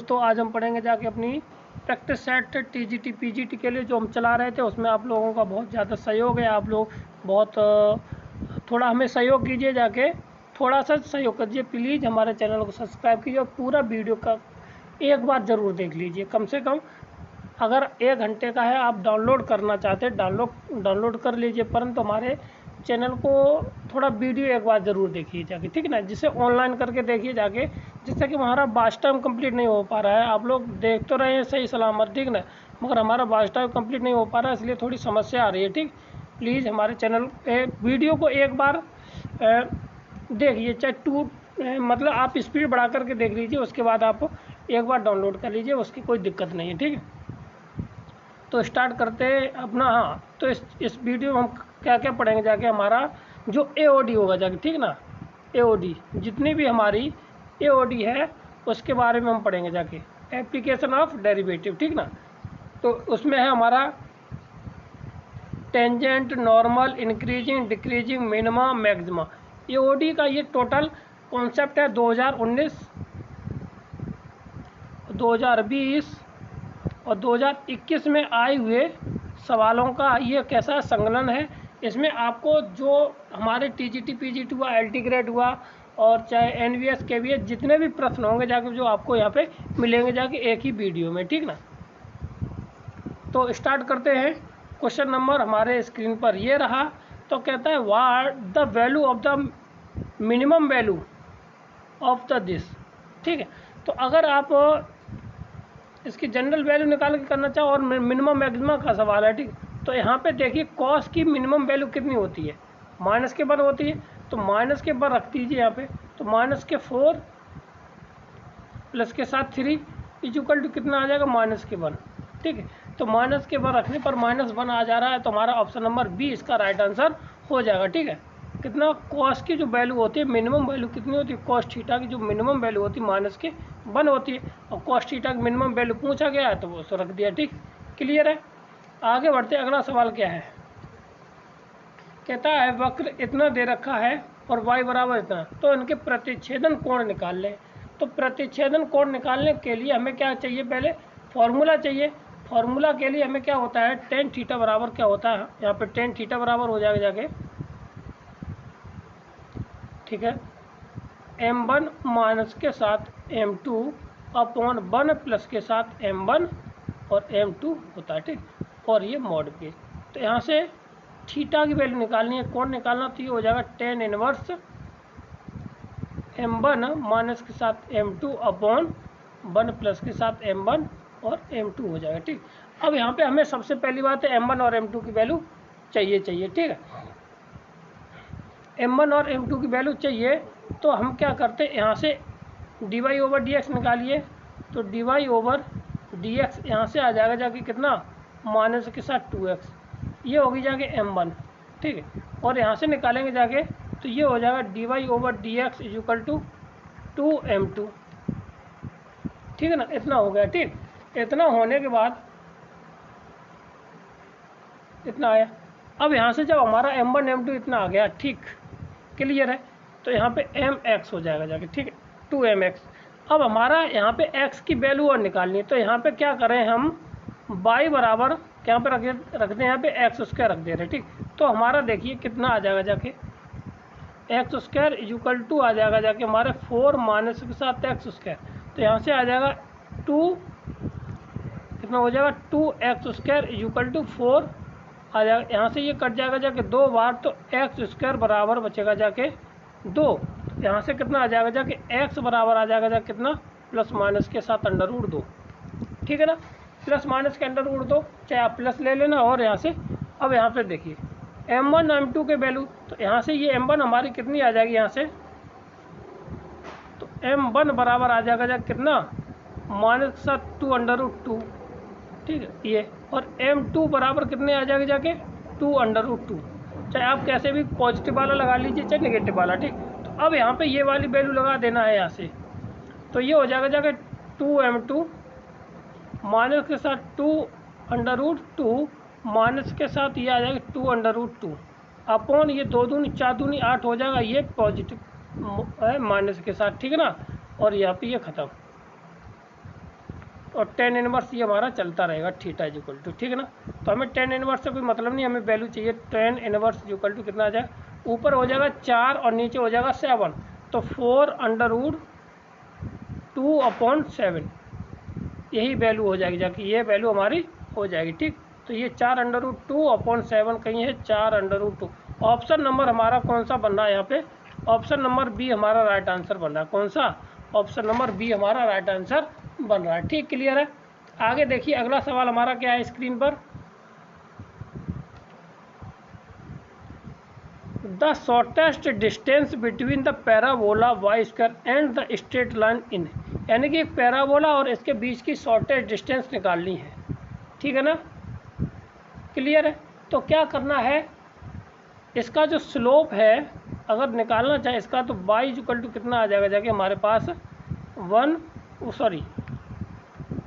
दोस्तों आज हम पढ़ेंगे जाके अपनी प्रैक्टिस सेट टीजीटी पीजीटी के लिए जो हम चला रहे थे, उसमें आप लोगों का बहुत ज़्यादा सहयोग है। आप लोग बहुत थोड़ा हमें सहयोग कीजिए, जाके थोड़ा सा सहयोग कीजिए प्लीज़। हमारे चैनल को सब्सक्राइब कीजिए और पूरा वीडियो का एक बार ज़रूर देख लीजिए। कम से कम अगर 1 घंटे का है, आप डाउनलोड करना चाहते हैं डाउनलोड कर लीजिए, परंतु हमारे चैनल को थोड़ा वीडियो एक बार ज़रूर देखिए जाके, ठीक है ना। जिसे ऑनलाइन करके देखिए जाके, जिससे कि हमारा वाच टाइम कंप्लीट नहीं हो पा रहा है। आप लोग देख तो रहे हैं सही सलामत, ठीक ना, मगर हमारा वाच टाइम कंप्लीट नहीं हो पा रहा है, इसलिए थोड़ी समस्या आ रही है, ठीक। प्लीज़ हमारे चैनल पे वीडियो को एक बार देखिए, चाहे मतलब आप स्पीड बढ़ा करके देख लीजिए, उसके बाद आप एक बार डाउनलोड कर लीजिए, उसकी कोई दिक्कत नहीं है, ठीक है। तो स्टार्ट करते हैं अपना। हाँ, तो इस वीडियो में हम क्या क्या पढ़ेंगे जाके, हमारा जो एओडी होगा जाके, ठीक ना। एओडी जितनी भी हमारी एओडी है उसके बारे में हम पढ़ेंगे जाके, एप्लीकेशन ऑफ डेरिवेटिव, ठीक ना। तो उसमें है हमारा tangent, normal, increasing, decreasing, minima, maxima. AOD का ये टोटल कॉन्सेप्ट है 2019, 2020 और 2021 में आए हुए सवालों का ये कैसा संकलन है। इसमें आपको जो हमारे टीजीटी पीजीटी हुआ, एलटी ग्रेड हुआ और चाहे एनवीएस केवीएस जितने भी प्रश्न होंगे जाके, जो आपको यहाँ पे मिलेंगे जाके एक ही वीडियो में, ठीक ना। तो स्टार्ट करते हैं। क्वेश्चन नंबर हमारे स्क्रीन पर ये रहा। तो कहता है what the value of the minimum value of the this, ठीक है। तो अगर आप इसकी जनरल वैल्यू निकाल के करना चाहो और मिनिमम मैक्सिमम का सवाल है, ठीक। तो यहाँ पे देखिए कॉस की मिनिमम वैल्यू कितनी होती है, माइनस के 1 होती है। तो माइनस के 1 रख दीजिए यहाँ पे। तो माइनस के 4 प्लस के साथ 3 इक्वल टू कितना आ जाएगा, माइनस के 1, ठीक है। तो माइनस के 1 रखने पर -1 आ जा रहा है, तो हमारा ऑप्शन नंबर बी इसका राइट आंसर हो जाएगा, ठीक है। कितना कॉस की जो वैल्यू होती है, मिनिमम वैल्यू कितनी होती है, कॉस थीटा की जो मिनिमम वैल्यू होती है माइनस के 1 होती है, और कॉस थीटा की मिनिमम वैल्यू पूछा गया है तो वो उसको रख दिया, ठीक। क्लियर है। आगे बढ़ते, अगला सवाल क्या है। कहता है वक्र इतना दे रखा है और y बराबर इतना, तो इनके प्रतिच्छेदन कोण निकाल लें। तो प्रतिच्छेदन कोण निकालने के लिए हमें क्या चाहिए, पहले फॉर्मूला चाहिए। फॉर्मूला के लिए हमें क्या होता है, टेन थीटा बराबर क्या होता है, यहाँ पे टेन थीटा बराबर हो जाएगा जाके, ठीक है, m1 माइनस के साथ m2 अपॉन 1 प्लस के साथ m1 और m2 होता है, ठीक। और ये मॉड पे, तो यहाँ से थीटा की वैल्यू निकालनी है, कौन निकालना, तो ये हो जाएगा टेन इनवर्स m1 माइनस के साथ m2 अपॉन 1 प्लस के साथ m1 और m2 हो जाएगा, ठीक। अब यहाँ पे हमें सबसे पहली बात है m1 और m2 की वैल्यू चाहिए, ठीक है। m1 और m2 की वैल्यू चाहिए, तो हम क्या करते हैं, यहाँ से dy ओवर dx निकालिए। तो dy ओवर dx यहाँ से आ जाएगा जाके कितना, माइनस के साथ 2x, ये होगी जाके m1, ठीक है। और यहाँ से निकालेंगे जाके, तो ये हो जाएगा dy over dx equal to 2m2, ठीक है ना। इतना हो गया, ठीक। इतना होने के बाद इतना आया। अब यहाँ से जब हमारा m1 m2 इतना आ गया, ठीक, क्लियर है, तो यहाँ पे mx हो जाएगा जाके, ठीक है, 2mx। अब हमारा यहाँ पे x की वैल्यू और निकालनी है, तो यहाँ पे क्या करें हम, y बराबर यहाँ पे रख दें, यहाँ पे एक्स स्क्वायर रख दे रहे, ठीक। तो हमारा देखिए कितना आ जाएगा जाके, एक्स स्क्वायर इक्वल टू आ जाएगा जाके हमारे 4 माइनस के साथ एक्स स्क्वायर। तो यहाँ से आ जाएगा 2, कितना हो जाएगा, 2x स्क्वायर इक्वल टू 4 आ जाएगा। यहाँ से ये कट जाएगा जाके 2 बार, तो एक्स स्क्वायर बराबर बचेगा जाके 2। यहाँ से कितना आ जाएगा जाके, x बराबर आ जाएगा जाके कितना, प्लस माइनस के साथ √2, ठीक है ना। प्लस माइनस के √2, चाहे आप प्लस ले लेना। और यहाँ से अब यहाँ पे देखिए m1 m2 के वैल्यू, तो यहाँ से ये m1 हमारी कितनी आ जाएगी, यहाँ से तो m1 बराबर आ जाएगा जाके कितना, माइनस के साथ 2√2, ठीक है ये। और m2 बराबर कितने आ जाएगा जाके 2√2, चाहे आप कैसे भी पॉजिटिव वाला लगा लीजिए चाहे नेगेटिव वाला, ठीक। तो अब यहाँ पे ये वाली वैल्यू लगा देना है यहाँ से, तो ये हो जाएगा जाके 2m2 माइनस के साथ 2√2 माइनस के साथ ये आ जाएगा 2√2 अपॉन ये 2 दूनी 4 दूनी 8 हो जाएगा, ये पॉजिटिव है माइनस के साथ, ठीक है ना। और यहाँ पे ये ख़त्म, और tan इनवर्स ये हमारा चलता रहेगा थीटा इज इक्वल टू, ठीक है ना। तो हमें tan इनवर्स से कोई मतलब नहीं, हमें वैल्यू चाहिए tan inverse is equal to कितना आ जाएगा, ऊपर हो जाएगा 4 और नीचे हो जाएगा 7, तो 4√2/7 यही वैल्यू हो जाएगी, जाके ये वैल्यू हमारी हो जाएगी, ठीक। तो ये 4√2/7 कहीं है 4√2। ऑप्शन नंबर हमारा कौन सा बन रहा है यहाँ पे, ऑप्शन नंबर बी हमारा राइट आंसर बन रहा है। कौन सा, ऑप्शन नंबर बी हमारा राइट आंसर बन रहा है, ठीक, क्लियर है। आगे देखिए अगला सवाल हमारा क्या है स्क्रीन पर, the shortest distance between the parabola y square and the straight line in, यानी कि एक पैराबोला और इसके बीच की शॉर्टेस्ट डिस्टेंस निकालनी है, ठीक है ना, क्लियर है। तो क्या करना है, इसका जो स्लोप है अगर निकालना चाहे इसका, तो y इक्वल टू कितना आ जाएगा, जाके हमारे पास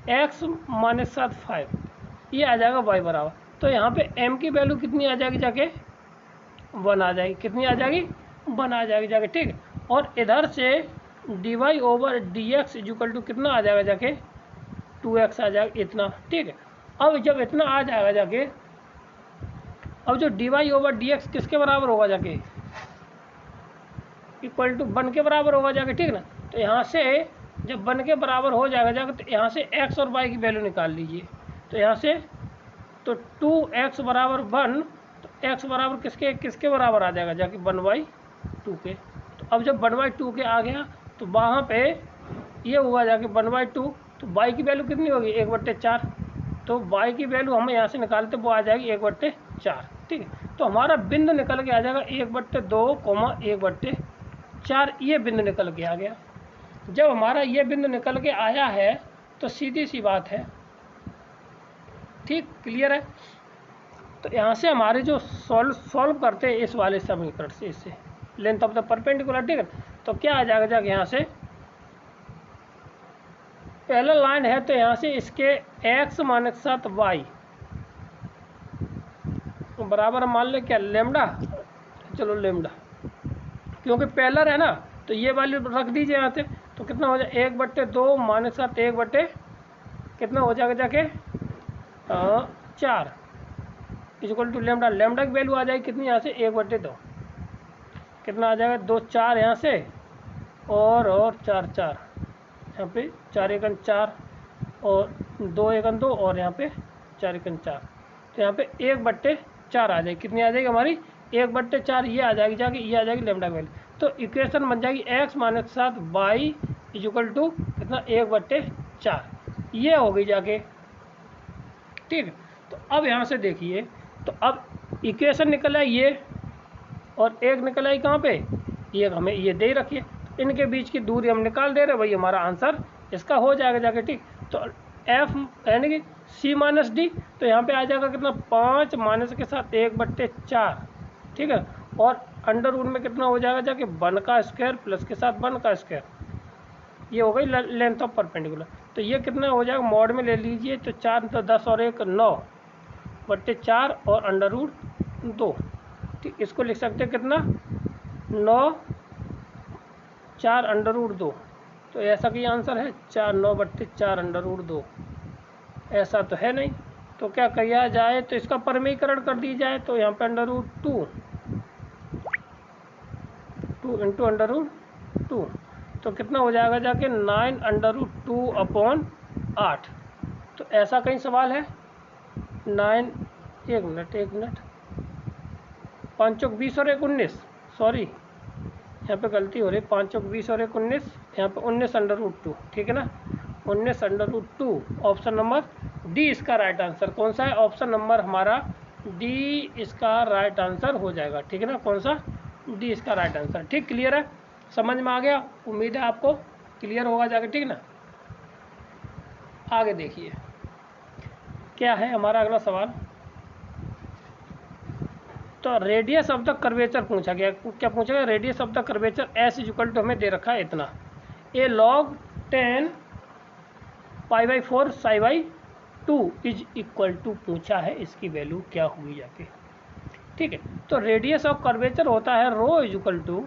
x-5 ये आ जाएगा y बराबर। तो यहाँ पे m की वैल्यू कितनी आ जाएगी, जाके 1 आ जाएगी, कितनी आ जाएगी, 1 आ जाएगी जाके, ठीक। और इधर से dy/dx इक्वल टू कितना आ जाएगा, जाके 2x आ जाएगा, इतना, ठीक है। अब जब इतना आ जाएगा जाके, अब जो dy/dx किसके बराबर होगा, जाके इक्वल टू 1 के बराबर होगा जाके, ठीक ना। तो यहाँ से जब 1 के बराबर हो जाएगा जाके, तो यहाँ से x और y की वैल्यू निकाल लीजिए। तो यहाँ से तो 2x बराबर 1, तो x बराबर किसके बराबर आ जाएगा, जाके 1/2 के। तो अब जब 1/2 के आ गया, तो वहाँ पे ये हुआ जाके 1/2, तो y की वैल्यू कितनी होगी, 1/4। तो y की वैल्यू हम यहाँ से निकालते वो आ जाएगी 1/4, ठीक है। तो हमारा बिंदु निकल के आ जाएगा 1/2, 1/4, ये बिंदु निकल के आ गया। जब हमारा ये बिंदु निकल के आया है तो सीधी सी बात है, ठीक, क्लियर है। तो यहाँ से हमारे जो सॉल्व करते हैं इस वाले समीकरण से, इससे लेंथ ऑफ द परपेंडिकुलर, ठीक है। तो क्या आ जाएगा, जाके यहाँ से पहला लाइन है, तो यहाँ से इसके x माइनस 7 y बराबर मान ले क्या, लेमडा, चलो लेमडा, क्योंकि पहलर है ना, तो ये वैल्यू रख दीजिए यहाँ से। तो कितना हो जाए 1/2 माइनस 7 1 कितना हो जाएगा, जाके 4 इक्वल टू लेमडा, लेमडा की वैल्यू आ जाएगी कितनी, यहाँ से 1/2 कितना आ जाएगा, 2 4 यहाँ से और 4 4 यहाँ पे 4 एकन 4 और 2 एकन 2 और यहाँ पे 4 एकन 4, तो यहाँ पे 1/4 आ जाएगी, कितनी आ जाएगी हमारी 1/4, ये आ जाएगी जाके, ये आ जाएगी लेमडा की वैल्यू। तो इक्वेशन बन जाएगी x minus 7 y equal to कितना 1/4, ये हो गई जाके, ठीक। तो अब यहाँ से देखिए, तो अब इक्वेशन निकल आई ये और एक निकल आई कहाँ पे, ये हमें ये दे रखिए, इनके बीच की दूरी हम निकाल दे रहे, वही हमारा आंसर इसका हो जाएगा जाके, ठीक। तो f यानी कि c माइनस डी, तो यहाँ पे आ जाएगा कितना 5 माइनस के साथ 1/4, ठीक है। और अंडर रूट में कितना हो जाएगा जाके 1 का स्क्वायर प्लस के साथ 1 का स्क्वायर, ये हो गई लेंथ ऑफ परपेंडिकुलर। तो ये कितना हो जाएगा, मॉड में ले लीजिए, तो 4 तो 10 और 1 9/4 और अंडर रूट 2, ठीक। इसको लिख सकते हैं कितना 9 4 अंडर रूट 2, तो ऐसा कि आंसर है 4 9/4 अंडर रूट 2, ऐसा तो है नहीं। तो क्या किया जाए, तो इसका परमीकरण कर दी जाए, तो यहाँ पे under root 2 into under root 2, तो कितना हो जाएगा जाके 9 अंडर रूट 2/8। तो ऐसा कहीं सवाल है 9, एक मिनट 5 चौक 20 और 1 19, सॉरी यहाँ पे गलती हो रही, 5 चौक 20 और 1 19, यहाँ पे 19 अंडर रूट 2, ठीक है ना, 19 under root 2, option number D इसका राइट आंसर। कौन सा है, ऑप्शन नंबर हमारा डी इसका राइट आंसर हो जाएगा, ठीक है ना, कौन सा, डी इसका राइट आंसर, ठीक, क्लियर है, समझ में आ गया, उम्मीद है आपको क्लियर होगा जाके, ठीक ना। आगे देखिए क्या है हमारा अगला सवाल, तो रेडियस ऑफ द कर्वेचर पूछा गया, क्या पूछा गया, radius of the curvature S equal to हमें दे रखा है इतना, A log 10 π/4 ψ/2 is equal to पूछा है, इसकी वैल्यू क्या हुई जाके, ठीक है। तो रेडियस ऑफ कर्वेचर होता है rho is equal to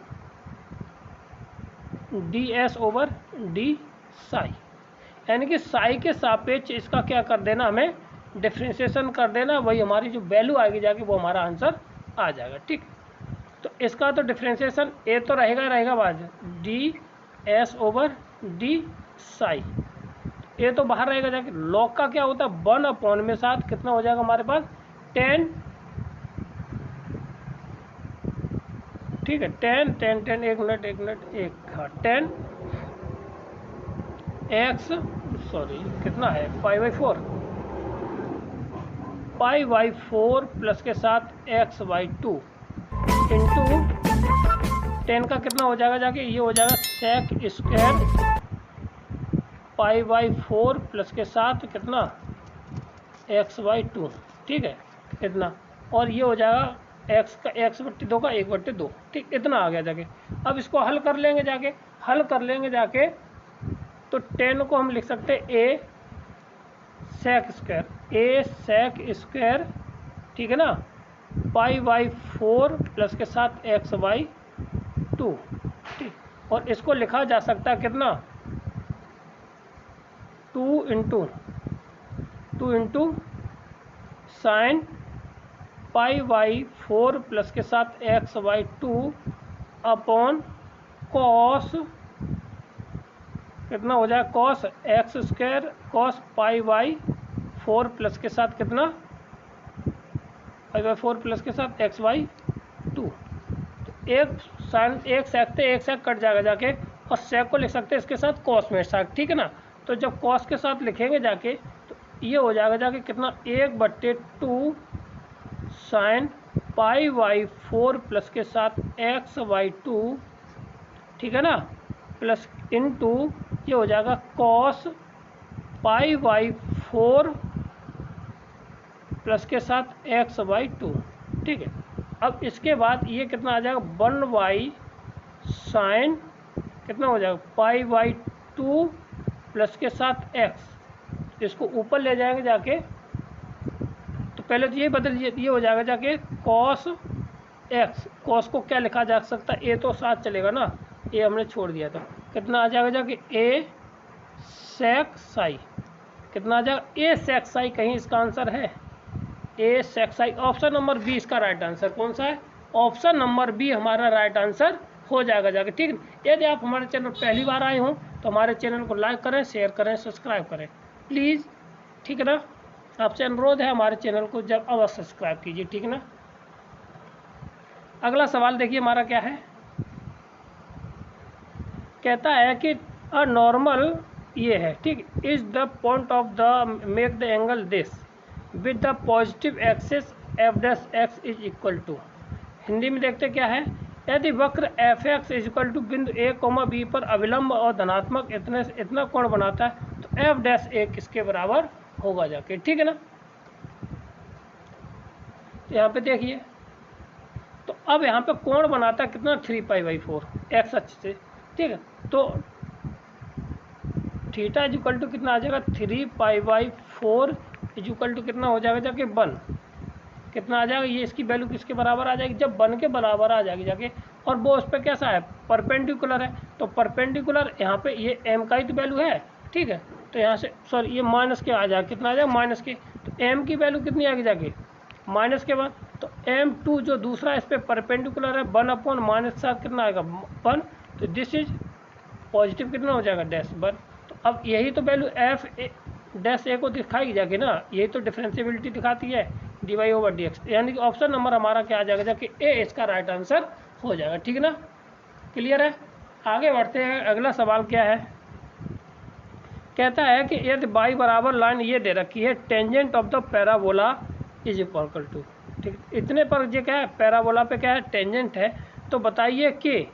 ds/d psi, यानी कि साई के सापेक्ष इसका क्या कर देना, हमें डिफ्रेंशिएशन कर देना, वही हमारी जो वैल्यू आएगी जाके वो हमारा आंसर आ जाएगा। ठीक, तो इसका तो डिफ्रेंशिएशन ए तो रहेगा बाद D S over D psi, A तो बाहर रहेगा जाके। लॉग का क्या होता है 1 में 7 कितना हो जाएगा हमारे पास 10, ठीक है 10 एक मिनट हाँ 10 एक्स सॉरी कितना है पाई4 प्लस के साथ एक्स बाई 2 इंटू 10 का कितना हो जाएगा जाके, ये हो जाएगा सेक स्क्वायर पाई4 प्लस के साथ कितना एक्स बाई 2, ठीक है इतना, और ये हो जाएगा एक्स का 1/2 का 1/2, ठीक इतना आ गया जाके। अब इसको हल कर लेंगे जाके, तो 10 को हम लिख सकते हैं ए सेक स्क्वायर, ठीक है ना, पाई4 प्लस के साथ एक्स बाई 2, ठीक, और इसको लिखा जा सकता है कितना 2 इंटू साइन पाई4 प्लस के साथ एक्स बाई 2 अपॉन कॉस कितना हो जाएगा cos x square cos pi plus के साथ कितना पाई4 प्लस के साथ एक्स बाई 2, तो एक साइन एक सेक कट जाएगा जाके, और सेक को लिख सकते हैं इसके साथ कॉस में साथ, ठीक है ना। तो जब कॉस के साथ लिखेंगे जाके तो ये हो जाएगा जाके कितना 1/2 साइन पाई4 प्लस के साथ एक्स बाई 2, ठीक है ना, प्लस इंटू ये हो जाएगा कॉस पाई4 प्लस के साथ एक्स बाई 2, ठीक है। अब इसके बाद ये कितना आ जाएगा 1 साइन कितना हो जाएगा पाई2 प्लस के साथ एक्स, इसको ऊपर ले जाएंगे जाके, तो पहले तो ये बदल ये हो जाएगा जाके कॉस एक्स, कॉस को क्या लिखा जा सकता है, ए तो साथ चलेगा ना, ए हमने छोड़ दिया था, कितना आ जाएगा जाके ए सेक साई, कितना आ जाएगा ए सेक साई, कहीं इसका आंसर है ए सेक साई, ऑप्शन नंबर बी इसका राइट आंसर कौन सा है, ऑप्शन नंबर बी हमारा राइट आंसर हो जाएगा जाके, ठीक है। यदि आप हमारे चैनल पहली बार आए हों तो हमारे चैनल को लाइक करें, शेयर करें, सब्सक्राइब करें प्लीज़, ठीक है ना। आपसे अनुरोध है हमारे चैनल को जब अवश्य सब्सक्राइब कीजिए, ठीक है ना। अगला सवाल देखिए हमारा क्या है, कहता है कि अ नॉर्मल ये है, ठीक, is the point of the make the angle this with the positive axis F dash X is equal to, Hindi में देखते क्या है, यदि वक्र F X is equal to बिंदु ए कोमा बी पर अविलंब और धनात्मक इतना कोण बनाता है तो एफ डैश ए किसके बराबर होगा जाके, ठीक है ना। तो यहाँ पे देखिए, तो अब यहाँ पे कोण बनाता है कितना 3π/4 एक्स अक्ष से, ठीक है, तो थीटा इज इक्वल टू कितना आ जाएगा 3π/4 इज इक्वल टू कितना हो जाएगा जाके 1, कितना आ जाएगा, ये इसकी वैल्यू किसके बराबर आ जाएगी, जब 1 के बराबर आ जाएगी जाके, और वो उस पर कैसा है परपेंडिकुलर है, तो परपेंडिकुलर यहाँ पे ये m का ही तो वैल्यू है, ठीक है, तो यहाँ से सॉरी ये माइनस के आ जाएगा, कितना आ जाएगा माइनस के, तो m की वैल्यू कितनी आएगी जाके माइनस के बाद, तो m2 जो दूसरा इस पर परपेंडिकुलर है 1/-7 कितना आएगा 1, तो दिस इज पॉजिटिव कितना हो जाएगा डैश 1, तो अब यही तो वैल्यू एफ डैश ए को दिखाएगी जाके ना, यही तो डिफरेंशिएबिलिटी दिखाती है dy/dx, यानी कि ऑप्शन नंबर हमारा क्या आ जाएगा जाके ए इसका राइट आंसर हो जाएगा, ठीक है ना। क्लियर है, आगे बढ़ते हैं। अगला सवाल क्या है, कहता है कि यदि y बराबर लाइन ये दे रखी है tangent of the parabola is equal to, ठीक, इतने पर ये क्या है पैराबोला पे क्या है टेंजेंट है, तो बताइए कि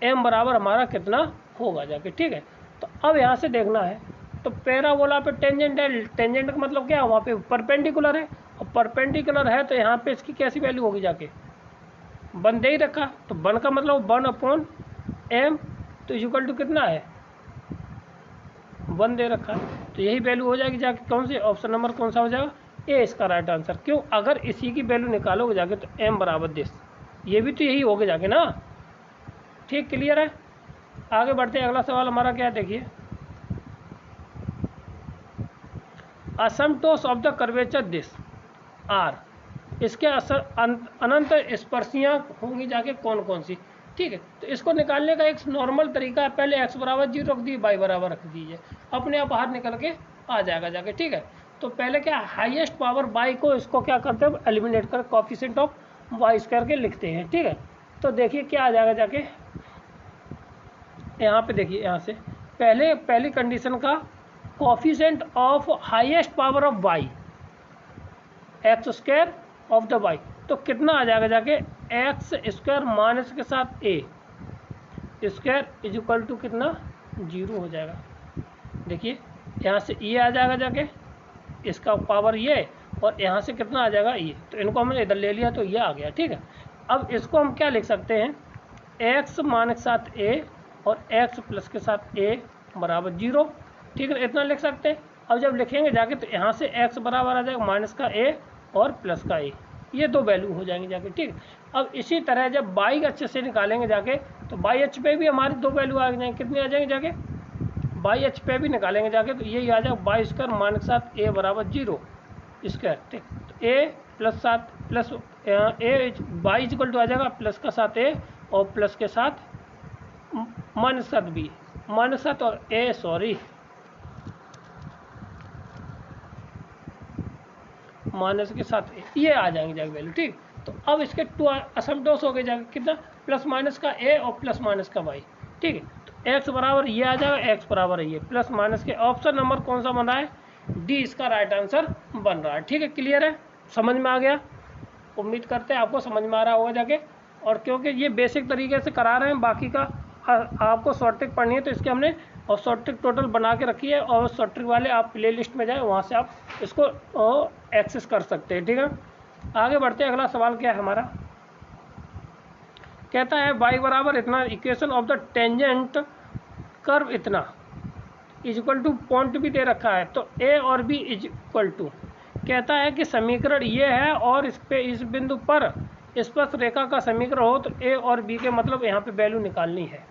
m बराबर हमारा कितना होगा जाके, ठीक है। तो अब यहाँ से देखना है, तो पैराबोला पे टेंजेंट है, टेंजेंट का मतलब क्या है वहाँ पे परपेंडिकुलर है, और परपेंडिकुलर है तो यहाँ पे इसकी कैसी वैल्यू होगी जाके 1 दे ही रखा, तो 1 का मतलब 1/m, तो इक्वल टू कितना है 1 दे रखा, तो यही वैल्यू हो जाएगी जाके कौन सी, ऑप्शन नंबर कौन सा हो जाएगा ए इसका राइट आंसर। क्यों, अगर इसी की वैल्यू निकालोगे जाके तो m बराबर दिस, ये भी तो यही होगे जाके ना, ठीक। क्लियर है, आगे बढ़ते हैं। अगला सवाल हमारा क्या है देखिए, asymptotes of the curvature this R, इसके अनंत स्पर्शियाँ होंगी जाके कौन कौन सी। ठीक है, तो इसको निकालने का एक नॉर्मल तरीका है, पहले x बराबर 0 रख दीजिए, y बराबर रख दीजिए, अपने आप बाहर निकल के आ जाएगा जाके। ठीक है, तो पहले क्या हाईएस्ट पावर y को इसको क्या करते हैं एलिमिनेट कर कोएफिशिएंट ऑफ y स्क्वायर के लिखते हैं। ठीक है, तो देखिए क्या आ जाएगा जाके, यहाँ पे देखिए, यहाँ से पहली कंडीशन का coefficient of highest power of y x square of the y, तो कितना आ जाएगा जाके एक्स स्क्वायर माइनस के साथ ए स्क्वायर इज इक्वल टू कितना 0 हो जाएगा। देखिए यहाँ से ये आ जाएगा जाके, इसका पावर ये, और यहाँ से कितना आ जाएगा ये, तो इनको हमने इधर ले लिया तो ये आ गया। ठीक है, अब इसको हम क्या लिख सकते हैं, एक्स माइनस के साथ ए और एक्स प्लस के साथ ए बराबर 0। ठीक है, इतना लिख सकते हैं। अब जब लिखेंगे जाके तो यहाँ से एक्स बराबर आ जाएगा माइनस का ए और प्लस का ए, ये दो वैल्यू हो जाएंगे जाके। ठीक, अब इसी तरह जब बाई अच्छे से निकालेंगे जाके तो बाई एच पे भी हमारी दो वैल्यू आ जाएंगे, कितनी आ जाएंगे जाके, बाई एच पे भी निकालेंगे जाके तो यही आ जाएगा बाई स्क्वायर माइनस साथ ए बराबर 0 स्क्वायर। ठीक, तो ए प्लस साथ plus A by equal to आ जाएगा प्लस का साथ ए और प्लस के साथ माइनस साथ बी, माइनस साथ और ए सॉरी माइनस के साथ ये आ जाएंगे जाके वैल्यू। ठीक, तो अब इसके टू असमटोस हो गए जाके कितना, प्लस माइनस का ए और प्लस माइनस का वाई। ठीक है, तो एक्स बराबर ये आ जाएगा, एक्स बराबर ये प्लस माइनस के, ऑप्शन नंबर कौन सा बन रहा है, डी इसका राइट आंसर बन रहा है। ठीक है, क्लियर है, समझ में आ गया, उम्मीद करते हैं आपको समझ में आ रहा होगा जाके। और क्योंकि ये बेसिक तरीके से करा रहे हैं, बाकी का आपको शॉर्ट ट्रिक पढ़नी है तो इसके हमने और शॉर्ट ट्रिक टोटल बना के रखी है, और शॉर्ट ट्रिक वाले आप प्ले लिस्ट में जाए, वहाँ से आप इसको एक्सेस कर सकते हैं। ठीक है, आगे बढ़ते हैं। अगला सवाल क्या है हमारा, कहता है y बराबर इतना, equation of the tangent curve इतना इज इक्वल टू पॉइंट भी दे रखा है, तो a और b इज इक्वल टू, कहता है कि समीकरण ये है और इस पे इस बिंदु पर स्पर्श रेखा का समीकरण हो तो a और b के मतलब यहाँ पे वैल्यू निकालनी है।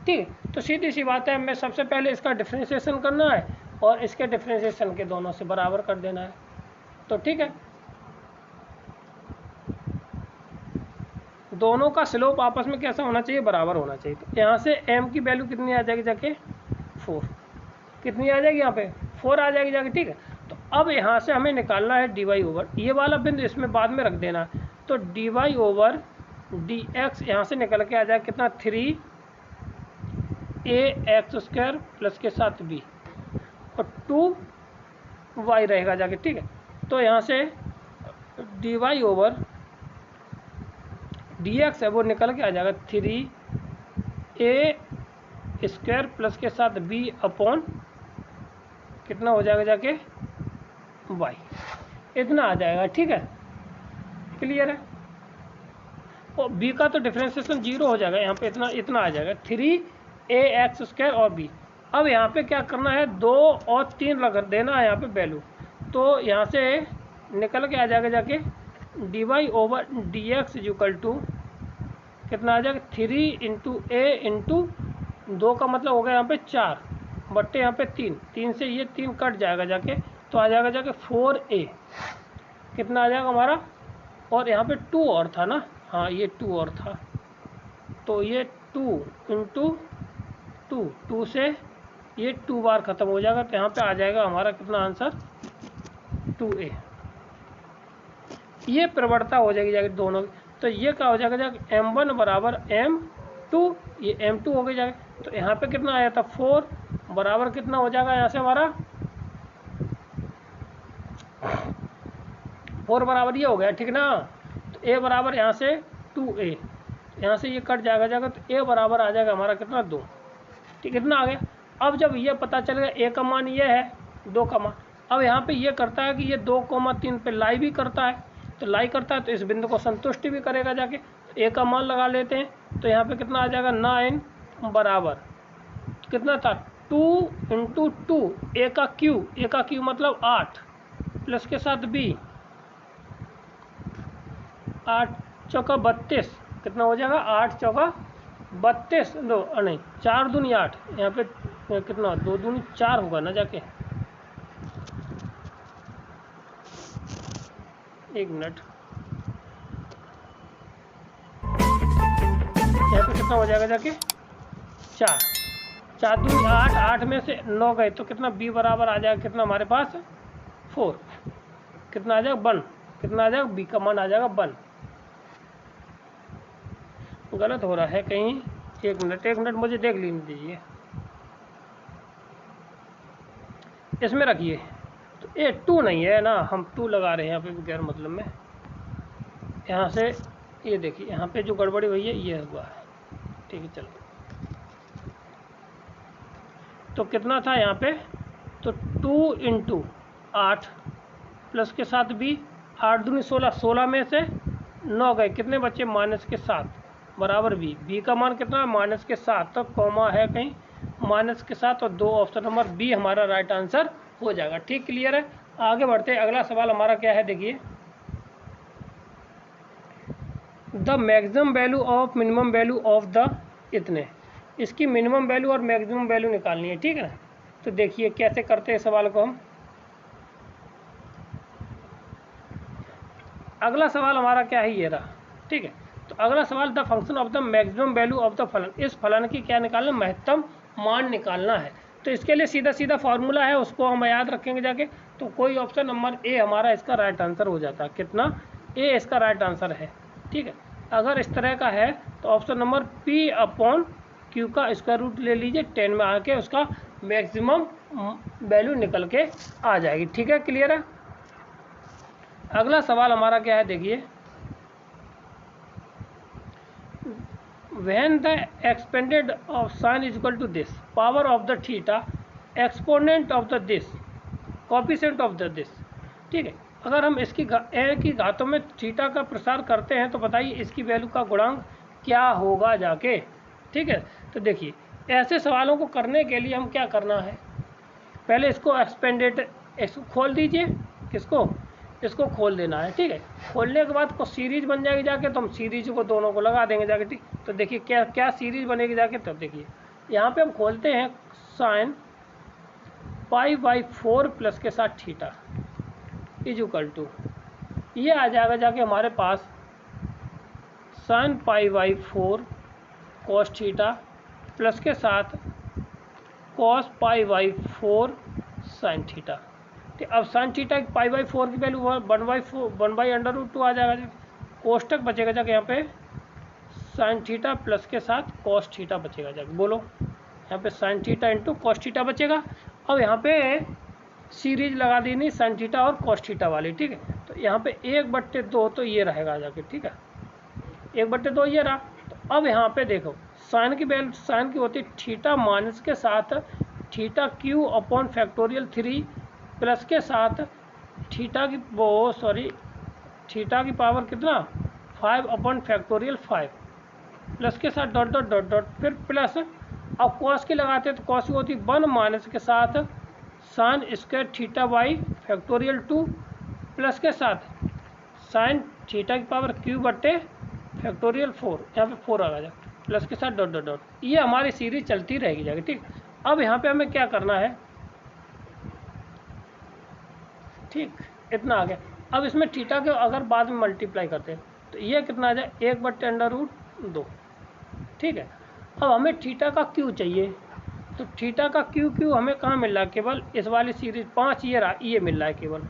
ठीक, तो सीधी सी बात है, हमें सबसे पहले इसका डिफरेंशिएशन करना है और इसके डिफरेंशिएशन के दोनों से बराबर कर देना है। तो ठीक है, दोनों का स्लोप आपस में कैसा होना चाहिए, बराबर होना चाहिए। तो यहाँ से m की वैल्यू कितनी आ जाएगी जाके 4, कितनी आ जाएगी यहाँ पे 4 आ जाएगी जाके। ठीक है, तो अब यहाँ से हमें निकालना है dy ओवर, ये वाला बिंदु इसमें बाद में रख देना है, तो dy ओवर dx यहाँ से निकल के आ जाएगा कितना 3 a एक्स स्क्वायर प्लस के साथ b और 2 y रहेगा जाके। ठीक है, तो यहाँ से dy ओवर dx है वो निकल के आ जाएगा 3 a स्क्वायर प्लस के साथ b अपॉन कितना हो जाएगा जाके y, इतना आ जाएगा। ठीक है, क्लियर है, और b का तो डिफरेंशिएशन 0 हो जाएगा, यहाँ पे इतना आ जाएगा 3 a एक्स स्क्वायर और b। अब यहाँ पे क्या करना है, 2 और 3 लगा देना है यहाँ पे वैल्यू, तो यहाँ से निकल के आ जाएगा जाके dy over dx is equal to कितना आ जाएगा 3 इंटू ए इंटू 2 का मतलब हो गया यहाँ पे 4 बट्टे यहाँ पे 3 से ये 3 कट जाएगा जाके, तो आ जाएगा जाके 4a, कितना आ जाएगा हमारा, और यहाँ पे 2 और था ना, हाँ ये 2 और था, तो ये 2 इंटू 2 से ये 2 बार ख़त्म हो जाएगा, तो यहाँ पे आ जाएगा हमारा कितना आंसर 2a। ये प्रवणता हो जाएगी जाके दोनों, तो ये क्या हो जाएगा जाके m1 बराबर m2, ये m2 हो गई जाएगा, तो यहाँ पे कितना आया था 4 बराबर कितना हो जाएगा यहाँ से हमारा 4 बराबर ये हो गया। ठीक ना, तो a बराबर यहाँ से 2a, यहाँ से ये कट जाएगा तो a बराबर आ जाएगा हमारा कितना 2। ठीक, इतना आ गया। अब जब ये पता चल गया a का मान ये है, 2 का मान, अब यहाँ पे ये करता है कि ये 2,3 पे लाई भी करता है, तो लाई करता है तो इस बिंदु को संतुष्टि भी करेगा जाके, तो a का मान लगा लेते हैं, तो यहाँ पे कितना आ जाएगा 9 बराबर कितना था 2 इंटू 2 a का क्यू मतलब 8 प्लस के साथ b 8 चौका 32, कितना हो जाएगा 8 चौका 32, नहीं 4 दूनी 8, यहाँ पे कितना 2 दूनी 4 होगा ना जाके, 1 मिनट, यहाँ पे कितना हो जाएगा जाके 4, 4 दूनी 8, 8 में से 9 गए तो कितना b बराबर आ जाएगा, कितना हमारे पास 4, कितना आ जाएगा 1, कितना आ जाएगा b का मान आ जाएगा 1। गलत हो रहा है कहीं, 1 मिनट मुझे देख लेने दीजिए, इसमें रखिए तो ये 2 नहीं है ना, हम 2 लगा रहे हैं यहाँ पे गैर मतलब में। यहाँ से ये देखिए यहाँ पे जो गड़बड़ी हुई है ये हुआ है, ठीक है चलो। तो कितना था यहाँ पे, तो 2 × 8 प्लस के साथ भी 8 दूनी 16, 16 में से 9 गए, कितने बच्चे माइनस के 7 बराबर b का मान कितना है माइनस के 7, तो कॉमा है कहीं माइनस के 7 और 2 ऑप्शन नंबर बी हमारा राइट आंसर हो जाएगा। ठीक क्लियर है, आगे बढ़ते हैं। अगला सवाल हमारा क्या है, देखिए the maximum value of minimum value of the इतने, इसकी मिनिमम वैल्यू और मैक्सिमम वैल्यू निकालनी है, ठीक है ना। तो देखिए कैसे करते हैं सवाल को हम। अगला सवाल हमारा क्या है, ये रहा, ठीक है। तो अगला सवाल the function of the maximum value of the फलन, इस फलन की क्या निकालना, महत्तम मान निकालना है। तो इसके लिए सीधा सीधा फार्मूला है, उसको हम याद रखेंगे जाके। तो कोई ऑप्शन नंबर ए हमारा इसका राइट आंसर हो जाता है, कितना ए इसका राइट आंसर है, ठीक है। अगर इस तरह का है तो ऑप्शन नंबर p/q का स्क्वायर रूट ले लीजिए, 10 में आके उसका मैक्सिमम वैल्यू निकल के आ जाएगी, ठीक है क्लियर है। अगला सवाल हमारा क्या है, देखिए when the expanded of sin is equal to this power of the theta exponent of the this coefficient of the this, ठीक है। अगर हम इसकी ए की घातों में थीटा का प्रसार करते हैं तो बताइए इसकी वैल्यू का गुणांक क्या होगा जाके, ठीक है। तो देखिए ऐसे सवालों को करने के लिए हम क्या करना है, पहले इसको एक्सपेंडेड, इसको खोल दीजिए, किसको, इसको खोल देना है, ठीक है। खोलने के बाद को सीरीज बन जाएगी जाके, तो हम सीरीज को दोनों को लगा देंगे जाके, ठीक। तो देखिए क्या क्या सीरीज बनेगी जाके, तब देखिए यहाँ पे हम खोलते हैं साइन π/4 प्लस के साथ थीटा इज इक्वल टू, ये आ जाएगा जाके हमारे पास साइन π/4 कॉस थीटा प्लस के साथ कॉस π/4 साइन थीटा। ठीक, अब साइन थीटा की π/4 की वैल्यू 1/√2 आ जाएगा, कोष्टक बचेगा जाके यहाँ पे साइन थीटा प्लस के साथ कॉस थीटा बचेगा जाके, बोलो यहाँ पे sine theta into cos theta बचेगा। अब यहाँ पे सीरीज लगा देनी साइन थीटा और कॉस थीटा वाली, ठीक है। तो यहाँ पे 1/2 तो ये रहेगा जाके, ठीक है, 1/2 ये रहा। तो अब यहाँ पे देखो साइन की वैल्यू, साइन की होती है थीटा माइनस के साथ theta Q upon factorial 3 plus के साथ थीटा की थीटा की पावर कितना 5 अपॉन फैक्टोरियल 5 प्लस के साथ डॉट डॉट डॉट डॉट फिर प्लस। अब कॉस की लगाते हैं तो कॉस की होती 1 माइनस के साथ sine square theta by factorial 2 plus के साथ साइन थीटा की पावर क्यू बट्टे फैक्टोरियल 4, यहाँ पे 4 आ गया प्लस के साथ डॉट डॉट डॉट। ये हमारी सीरीज चलती रहेगी जाएगी, ठीक। अब यहाँ पे हमें क्या करना है, ठीक, इतना आ गया। अब इसमें थीटा के अगर बाद में मल्टीप्लाई करते हैं तो ये कितना आ जाए 1/√2, ठीक है। अब हमें थीटा का क्यू चाहिए, तो थीटा का क्यू हमें कहाँ मिल रहा है, केवल इस वाली सीरीज 5 ये रहा, ये मिल रहा है केवल,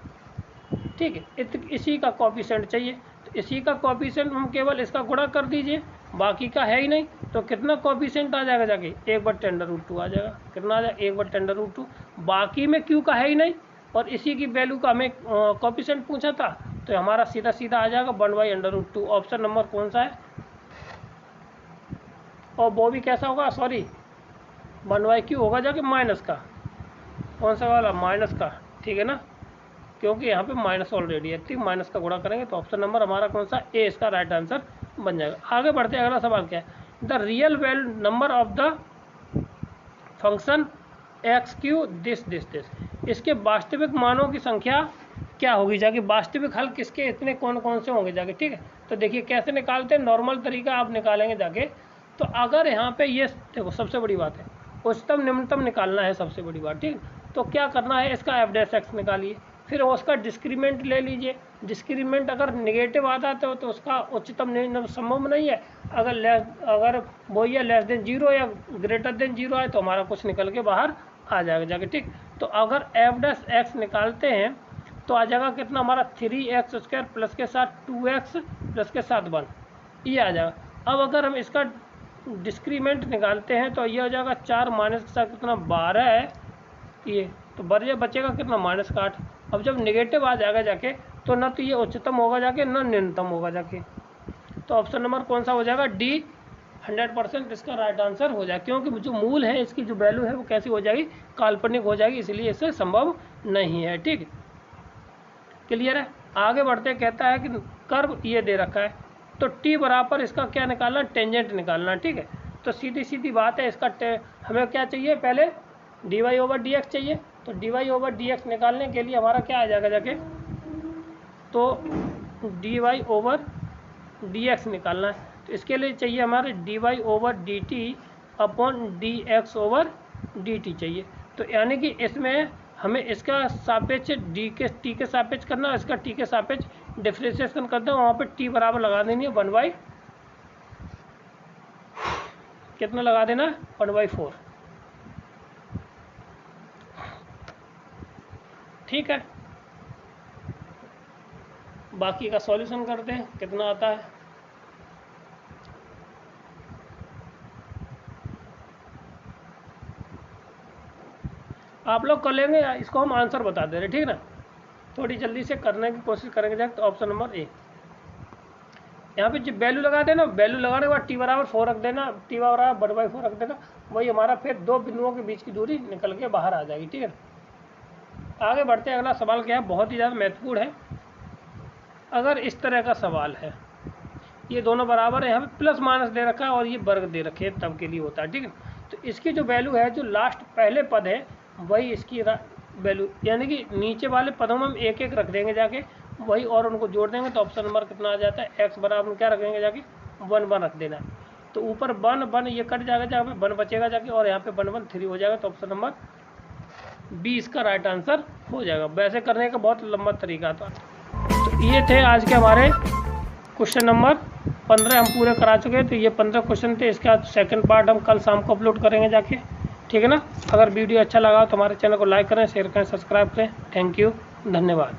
ठीक है। इसी का कॉफिशिएंट चाहिए, तो इसी का कॉफिशिएंट हम केवल इसका गुणा कर दीजिए, बाकी का है ही नहीं। तो कितना कॉफिशिएंट आ जाएगा जाके 1/√2 आ जाएगा, कितना आ जाएगा 1/√2, बाकी में क्यू का है ही नहीं और इसी की वैल्यू का हमें कॉफिशिएंट पूछा था, तो हमारा सीधा सीधा आ जाएगा 1/√2। ऑप्शन नंबर कौन सा है, और वो भी कैसा होगा, सॉरी 1/q होगा जाके माइनस का, कौन सा वाला माइनस का, ठीक है ना, क्योंकि यहाँ पे माइनस ऑलरेडी है, ठीक। माइनस का गुणा करेंगे तो ऑप्शन नंबर हमारा कौन सा ए, इसका राइट आंसर बन जाएगा। आगे बढ़ते हैं, अगला सवाल क्या है, the real value number of the function xq this, इसके वास्तविक मानों की संख्या क्या होगी जाके, वास्तविक हल किसके इतने कौन कौन से होंगे जाके, ठीक है। तो देखिए कैसे निकालते हैं, नॉर्मल तरीका आप निकालेंगे जाके। तो अगर यहाँ पे ये देखो सबसे बड़ी बात है उच्चतम निम्नतम निकालना है, सबसे बड़ी बात, ठीक। तो क्या करना है, इसका f' निकालिए, फिर उसका डिस्क्रीमेंट ले लीजिए। डिस्क्रीमेंट अगर नेगेटिव आता है तो उसका उच्चतम निम्नतम संभव नहीं है। अगर वो या लेस देन 0 या ग्रेटर देन 0 है तो हमारा कुछ निकल के बाहर आ जाएगा जाके, ठीक। तो अगर f' निकालते हैं तो आ जाएगा कितना हमारा 3x² प्लस के साथ 2x प्लस के साथ 1, ये आ जाएगा। अब अगर हम इसका डिस्क्रीमेंट निकालते हैं तो ये हो जाएगा 4 माइनस के साथ कितना 12 है ये, तो बचेगा कितना -8। अब जब नेगेटिव आ जाएगा जाके तो ना तो ये उच्चतम होगा जाके ना न्यूनतम होगा जाके। तो ऑप्शन नंबर कौन सा हो जाएगा? डी 100% इसका राइट आंसर हो जाएगा, क्योंकि जो मूल है इसकी जो वैल्यू है वो कैसी हो जाएगी? काल्पनिक हो जाएगी, इसलिए इससे संभव नहीं है, ठीक। क्लियर है? आगे बढ़ते कहता है कि कर्व ये दे रखा है तो t बराबर इसका क्या निकालना? टेंजेंट निकालना, ठीक है। तो सीधी सीधी बात है, इसका हमें क्या चाहिए? पहले dy/dx चाहिए। तो dy/dx निकालने के लिए हमारा क्या आ जाएगा जाके? तो dy/dx निकालना है तो इसके लिए चाहिए हमारे dy/dt अपॉन dx/dt चाहिए। तो यानी कि इसमें हमें इसका सापेक्ष t के सापेक्ष करना है, इसका t के सापेक्ष डिफरेंशिएशन करना है, वहाँ पे t बराबर लगा देनी है 1/, कितना लगा देना है? 1/4, ठीक है। बाकी का सॉल्यूशन करते हैं, कितना आता है। आप लोग कर लेंगे, इसको हम आंसर बता दे रहे, ठीक ना। थोड़ी जल्दी से करने की कोशिश करेंगे जाके। तो ऑप्शन नंबर ए, यहाँ पे जो वैल्यू लगा देना, वैल्यू लगाने के बाद t बराबर 4 रख देना, t बराबर 1/4 रख देना, वही हमारा फिर दो बिंदुओं के बीच की दूरी निकल के बाहर आ जाएगी, ठीक है। आगे बढ़ते हैं, अगला सवाल क्या है, बहुत ही ज़्यादा महत्वपूर्ण है। अगर इस तरह का सवाल है, ये दोनों बराबर है, यहाँ पे प्लस माइनस दे रखा है और ये वर्ग दे रखे हैं, तब के लिए होता है, ठीक है। तो इसकी जो वैल्यू है, जो लास्ट पहले पद है वही इसकी वैल्यू, यानी कि नीचे वाले पदों में हम एक एक रख देंगे जाके वही, और उनको जोड़ देंगे तो ऑप्शन नंबर कितना आ जाता है? x बराबर क्या रखेंगे जाके? 1 रख देना है। तो ऊपर 1 ये कट जाएगा, जहाँ पे 1 बचेगा जाके, और यहाँ पे 1 3 हो जाएगा। तो ऑप्शन नंबर बी इसका राइट आंसर हो जाएगा। वैसे करने का बहुत लंबा तरीका था। तो ये थे आज के हमारे क्वेश्चन नंबर 15 हम पूरे करा चुके हैं। तो ये 15 क्वेश्चन थे, इसका सेकंड पार्ट हम कल शाम को अपलोड करेंगे जाके, ठीक है ना। अगर वीडियो अच्छा लगा तो हमारे चैनल को लाइक करें, शेयर करें, सब्सक्राइब करें। थैंक यू, धन्यवाद।